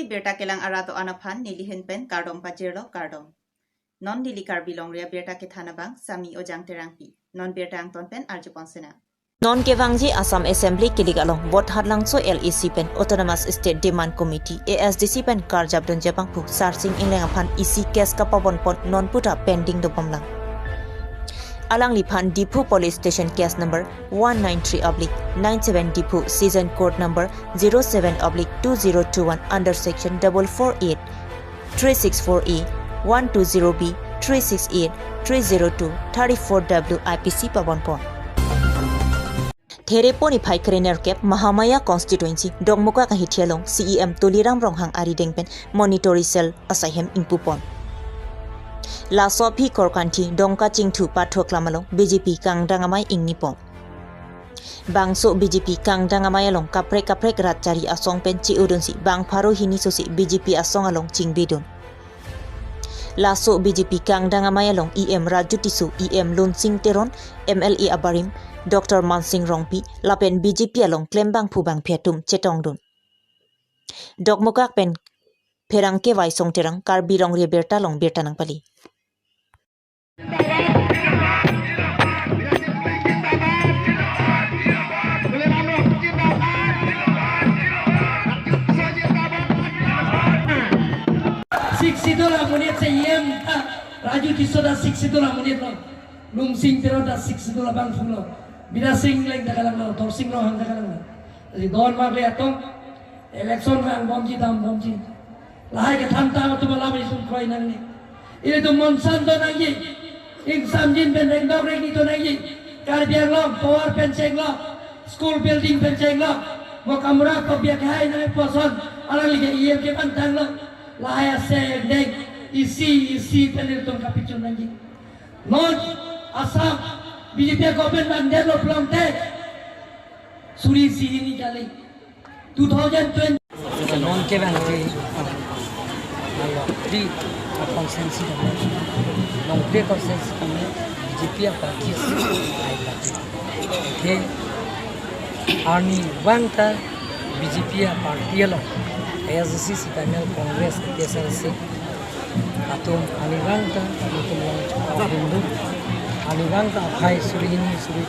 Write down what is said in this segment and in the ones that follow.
Abirta kelang arato anaphan nilihin pen kardom pajirlo kardom. Non nili Karbi Longri Abirta ke thanabang sami ojang terangpi. Non birta ang tonpen arjuponsena. Non Kevangji Assam Assembly Kiligalong Bot Hadlangso LEC pen Autonomous State Demand Committee ASDC pen Karjabdon Japangpu Sarsing Inlengaphan EC case kapabon pon non puta pending do pamlang. Alang Lipan Dipu Police Station case number 193/97 Dipu Season Court number 07/2021 under section 448 364A 120B 368 302 34W IPC Pabonpon. Thereponi Pai Krener Kep Mahamaya Constituency Dongmuka Kahitialong CEM Tuliram Ronghang Aridengpen Monitory Cell Asaihem Impupon. La Sopi Korkanti Dongka Chingtu Patho Klamalong BJP Kang Dangamai Ingnipong. Bangso BJP Kang Dangamai along Kaprek Ratjari Asong Pen Ci Udunsi Bang Paro Hini Susi BJP Asong along Chingbidun. Laso BJP Kang Dangamai along EM Rajutisu EM Lunsing Teron MLE Abarim Dr. Mansing Rongpi Lapen BJP along Klembang Pubang Piatum Chetongdun. Dogmukak pen Perang ke Waisong Terang Karbi Longri Abirta long Birta nang Pali. $60 menit CEM Raju Tisoda $60 menit lo Lung sing teroda $60 bang fulo Bila sing leng dakalang lo tor sing lo hang dakalang lo jadi don mak le atong election hang bomji dam bomji lahai ke thanta tu bala mai sun khoi nang ni ile tu monsan do nang yi ing samjin ben reng dok reng ni to nang yi kar biang lo power pen cheng lo school building pen cheng lo mo kamra ko biak hai na poson ala li ke iem ke pantang lo lahai se deng isi penil tong kapichun nang yi non Assam BJP government mandate lo plante suri si ini kali 2020 non Kevangji di konsensi non pre konsensi kami BJP parti ke army wanta BJP parti lo ASC Sitanel Congress KSLC atau army wanta itu melawan Hindu army wanta Aphai suri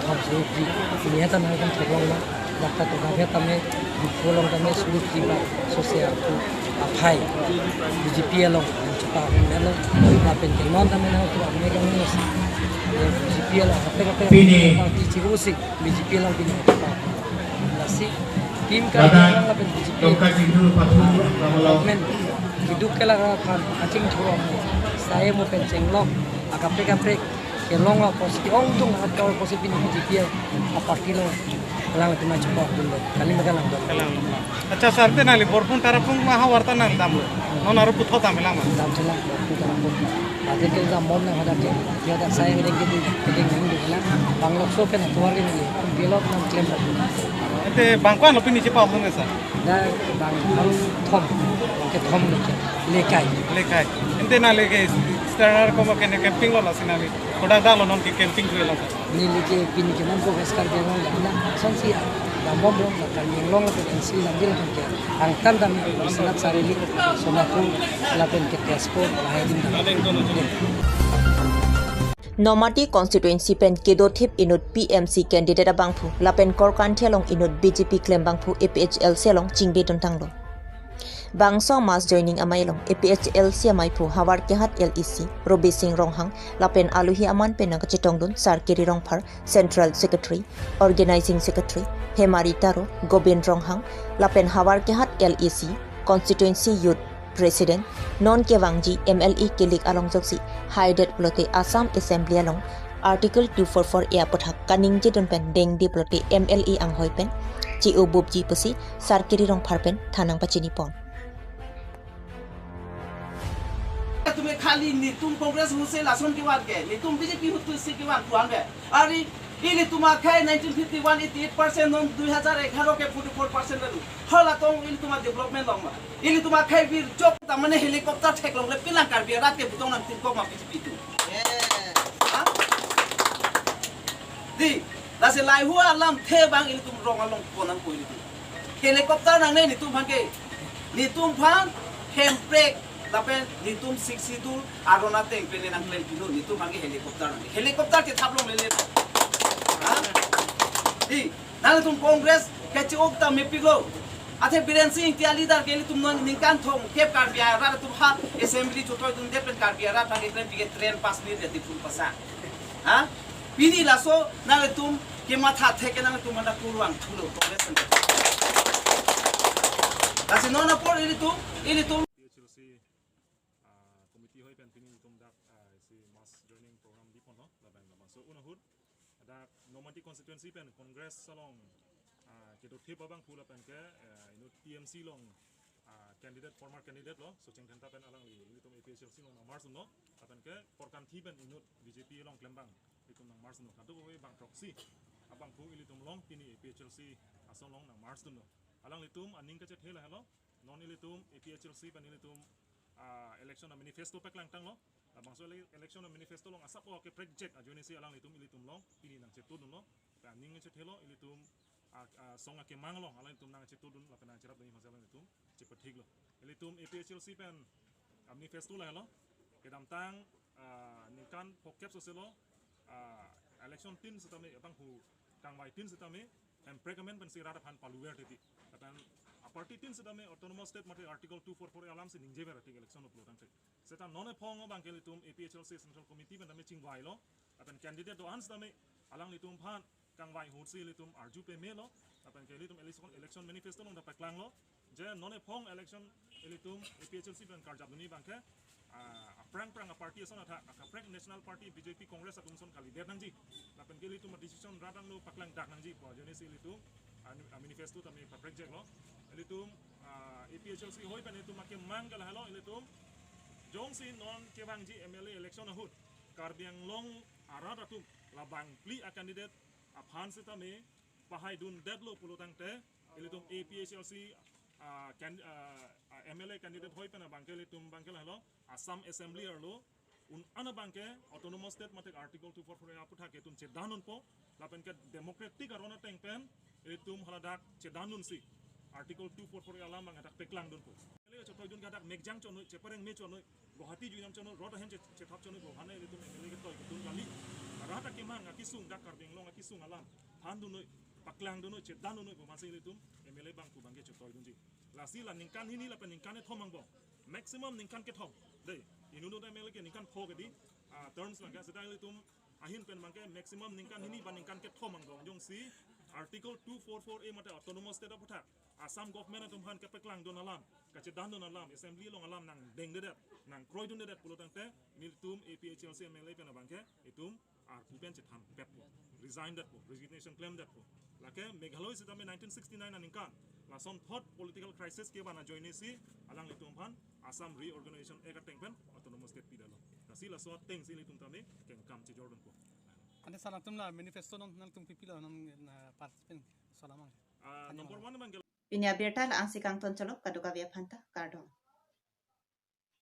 thom suri ini hata naikkan terlalu Data tu kami kami di pulau kami sulit tiba sosial tu Aphai BJP along cepat melong tapi non kami nak tu kami kami BJP along apa parti cirusik BJP along ini cepat nasi tim kami along apa BJP government hidup kelar kan acing thurong saya mau penceng long agak kelong lah positif untung kalau positif ini BJP apa kilo lang tima cepat dulu kali megalang dulu अच्छा सरते नाली बोरपुन तारापुन महा वार्ता नाल दाम non aru putho tam lang dam celang waktu tarapun ada ke zaman yang ada ke dia ada saya ini gitu kedeng ini dulu banglok so kan keluar ini belok nang klaim ete bangkwan lopi niche pa hone sa dah bang harus thom ke thom lekai ente na lege starter ko mo kene camping lo lasinali thoda dalo non ki camping ko la ni lege pin ke man ko skar ke long na sonsi da mombro na kan long ke ensi na bil ke ang tanda mi sanat sarili sonaku la pen ke passport la hedin Nomati constituency pen kedothip inut PMC candidate abangphu lapen korkan thelong inut BJP claim bangphu APHL selong chingbe tontanglo Bangso mas joining amailong APHL siamaipu hawar kehat LEC Robi Singh Ronghang lapen aluhi aman penang kecetongdun Sarkiri Rongphar Central Secretary Organizing Secretary Hemari Taro Gobind Ronghang lapen hawar kehat LEC Constituency Youth President Non Kevangji MLE Kilik along joksi Haidet Plote Assam Assembly along Article 244 A pothak kaning jedon pen deng di plote MLE anghoi pen Ci ububji pesi Sarkiri Rongphar pen thanang pachini pon तुम्हें खाली नितुम कांग्रेस हुसे लासन के वाद के नितुम बीजेपी हुतु से के वाद कुआं के अरे ini तुम आखे 1951 88% नोन 2011 के 44% लु हला तो ini तुम डेवलपमेंट लंग ini तुम आखे फिर चोक तमने हेलीकॉप्टर ठेक लंग ले पिलां कर बिया रात के बुतों नम तिन को मा बीजेपी तु दी लासे लाई हुआ लम थे बांग ini तुम रोंग लंग कोनन कोई हेलीकॉप्टर नंग ने नि तुम भांगे ni tum phang handbrake tapi nitum siksidu arona teng pene nang klem pinu nitum hangi helikopter ke thablong lele di nang tum kongres keci okta mepiglo athe biren singh tia leader ke li tum non ningkan thong kep kar biya ra tum ha assembly chotoi tum depen kar biya ra thangi klem pige train pass ni de pul pasa ha pini laso nang tum ke matha theke nang tum manda kurwang thulo kongres kasi nona por ili tum committee hoi pen pini tum dak si mass joining program di pon no laban laban so unahud ada nomadi constituency pen congress salong ke do thip abang phula pen ke inu PMC long candidate former candidate lo so cheng thanta pen alang li tum APHLC long mars no apen ke porkan thi pen inu BJP long klembang itum nang mars no kadu we bang proxy abang phu ili tum long pini APHLC asong long nang mars no alang litum aning ka chet hela hello non ilitum APHLC pan ilitum election manifesto peklang tang lo bangso election manifesto long asap o ke project ajoni si alang litum ilitum long pini nang chet tudun lo aning chet helo ilitum songa ke mang long alang litum nang chet tudun la penang cerap dani masalah litum cepet hig lo ilitum APHLC pen manifesto la hello ke dam tang nikan pokep soselo election tin setame bang hu kang mai tin setame and pregamen pen sirada pan paluwer teti katan party tin setame autonomous state mate article 244 alam se ningje ber article election uplo tang seta non e phong bang kelitum APHLC central committee pen dame chingwai lo apen candidate do ans dame alang litum phan kang wai hutsi litum arju pe melo apen kelitum election manifesto long da paklang lo je non e phong election elitum APHLC pen karjap duni bang ke prang party son atha prang national party BJP congress akum son kali der nangji lapen keli tu decision radang lo paklang dak nangji po jone si litu manifesto tami project lo litum APHLC hoi pan itu makin manggal halo litum jong si non kebangji MLA election ahut karbiang long arad atum labang pli a candidate aphan sitame pahai dun deadlo pulutang te litum APHLC MLA candidate hoi pan bangkel litum bangkel halo Assam Assembly arlo ana bangke autonomous state mate article 244 aputha ke tum chedanun po lapen ke democratic arona tengpen itum haladak chedanun si article 244 alam bang adak peklang dun po ele chotoi dun gadak megjang chonoi chepareng me chonoi gohati juinam chonoi rod hen chethap chonoi bohane itum ele ke toy dun gali arata ke mang akisung dakar benglong akisung alam handunoi paklang dunoi chedanunoi bo masih itum MLA bang ku bangke chotoi dun ji lasi la ningkan hini lapen ningkan e thomang bo maximum ningkan ke thom dei inuno da mele ke ningkan pho ke di terms lang ka sedang itum ahin pen mangke maximum ningkan hini ban ningkan ke thom ang jong si article 244 mate autonomous state aputha Assam government atum han ke peklang don alam ka chedan don alam assembly long alam nang deng dedet nang kroy dun dedet pulotang te militum APHLC MLA pen bangke itum kupen chetham pet resign that resignation claim that lake meghaloi setame 1969 aningkan lason thought political crisis ke bana join si alang litum phan Assam reorganization eka tengpen autonomous state pidalo kasi la so teng si litum tame ken kam che jordan ko ane sana tumla manifesto non nang tum pipilo non participant salamang number 1 bang Pinya Abirta la angsikang ton chalok kaduka via phanta kardong